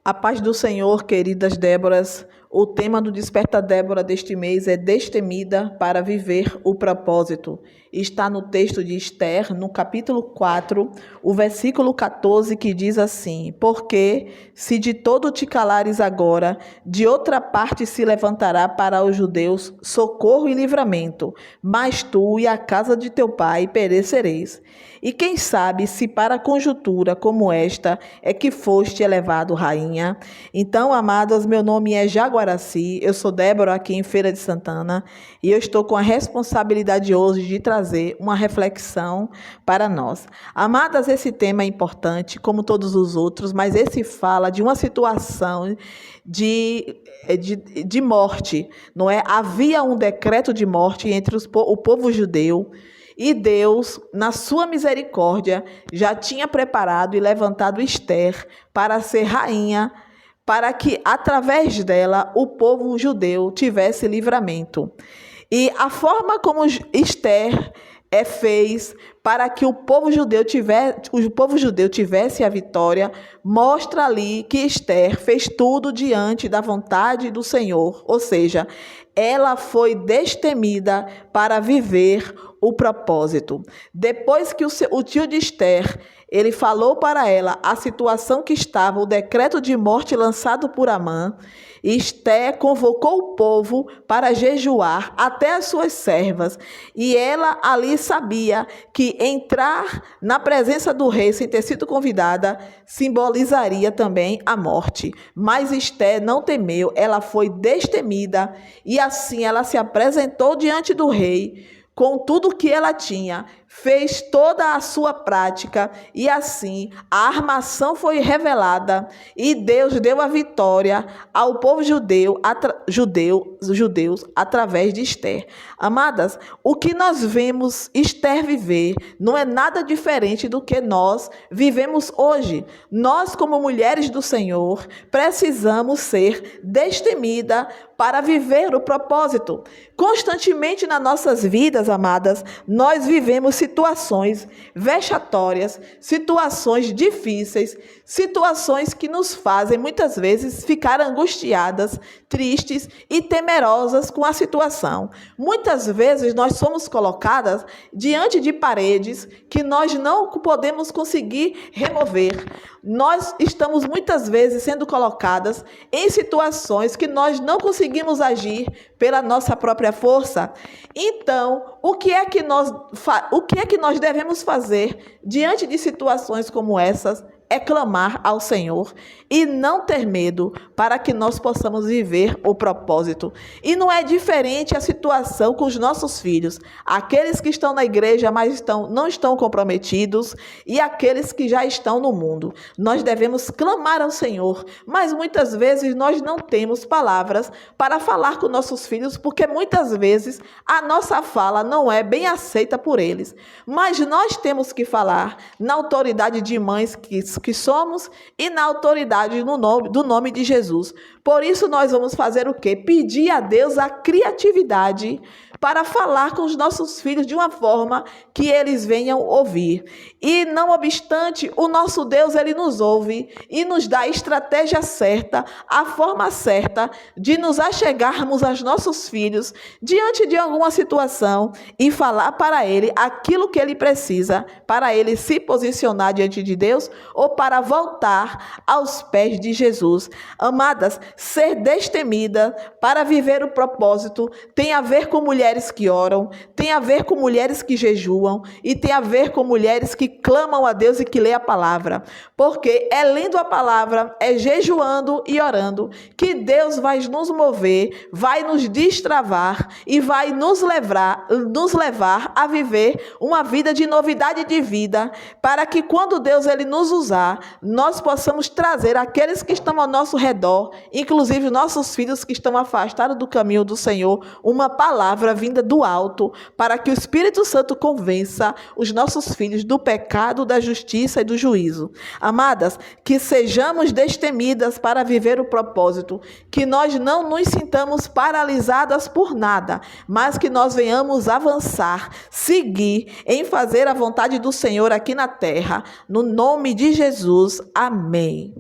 A paz do Senhor, queridas Déboras. O tema do Desperta Débora deste mês é Destemida para viver o propósito. Está no texto de Esther, no capítulo 4, o versículo 14, que diz assim: Porque, se de todo te calares agora, de outra parte se levantará para os judeus socorro e livramento, mas tu e a casa de teu pai perecereis. E quem sabe se para conjuntura como esta é que foste elevado rainha? Então, amadas, meu nome é Jaguaraci, eu sou Débora aqui em Feira de Santana e eu estou com a responsabilidade hoje de trazer uma reflexão para nós. Amadas, esse tema é importante, como todos os outros, mas esse fala de uma situação de morte, não é? Havia um decreto de morte entre o povo judeu. E Deus, na sua misericórdia, já tinha preparado e levantado Esther para ser rainha, para que, através dela, o povo judeu tivesse livramento. E a forma como Esther fez para que o povo judeu tivesse a vitória, mostra ali que Esther fez tudo diante da vontade do Senhor, ou seja, ela foi destemida para viver o propósito. Depois que o tio de Esther, ele falou para ela a situação que estava, o decreto de morte lançado por Amã, Esther convocou o povo para jejuar, até as suas servas, e ela ali sabia que entrar na presença do rei sem ter sido convidada simbolizaria também a morte. Mas Esther não temeu, ela foi destemida e assim ela se apresentou diante do rei com tudo que ela tinha, fez toda a sua prática e assim a armação foi revelada e Deus deu a vitória ao povo judeus através de Esther. Amadas, o que nós vemos Esther viver não é nada diferente do que nós vivemos hoje. Nós, como mulheres do Senhor, precisamos ser destemidas para viver o propósito. Constantemente nas nossas vidas, amadas, nós vivemos situações vexatórias, situações difíceis, situações que nos fazem muitas vezes ficar angustiadas, tristes e temerosas com a situação. Muitas vezes nós somos colocadas diante de paredes que nós não podemos conseguir remover. Nós estamos muitas vezes sendo colocadas em situações que nós não conseguimos agir pela nossa própria força. Então, o que é que nós devemos fazer diante de situações como essas? É clamar ao Senhor e não ter medo para que nós possamos viver o propósito. E não é diferente a situação com os nossos filhos, aqueles que estão na igreja, mas não estão comprometidos e aqueles que já estão no mundo. Nós devemos clamar ao Senhor, mas muitas vezes nós não temos palavras para falar com nossos filhos, porque muitas vezes a nossa fala não é bem aceita por eles. Mas nós temos que falar na autoridade de mães que somos e na autoridade do nome de Jesus. Por isso nós vamos fazer o quê? Pedir a Deus a criatividade para falar com os nossos filhos de uma forma que eles venham ouvir. E não obstante, o nosso Deus, ele nos ouve e nos dá a estratégia certa, a forma certa de nos achegarmos aos nossos filhos diante de alguma situação e falar para ele aquilo que ele precisa para ele se posicionar diante de Deus ou para voltar aos pés de Jesus. Amadas, ser destemida para viver o propósito tem a ver com mulheres que oram, tem a ver com mulheres que jejuam e tem a ver com mulheres que clamam a Deus e que lê a palavra. Porque é lendo a palavra, é jejuando e orando que Deus vai nos mover, vai nos destravar e vai nos levar a viver uma vida de novidade de vida, para que quando Deus ele nos usar, nós possamos trazer aqueles que estão ao nosso redor, inclusive nossos filhos que estão afastados do caminho do Senhor, uma palavra vinda do alto, para que o Espírito Santo convença os nossos filhos do pecado, da justiça e do juízo. Amadas, que sejamos destemidas para viver o propósito, que nós não nos sintamos paralisadas por nada, mas que nós venhamos avançar, seguir em fazer a vontade do Senhor aqui na terra, no nome de Jesus. Amém.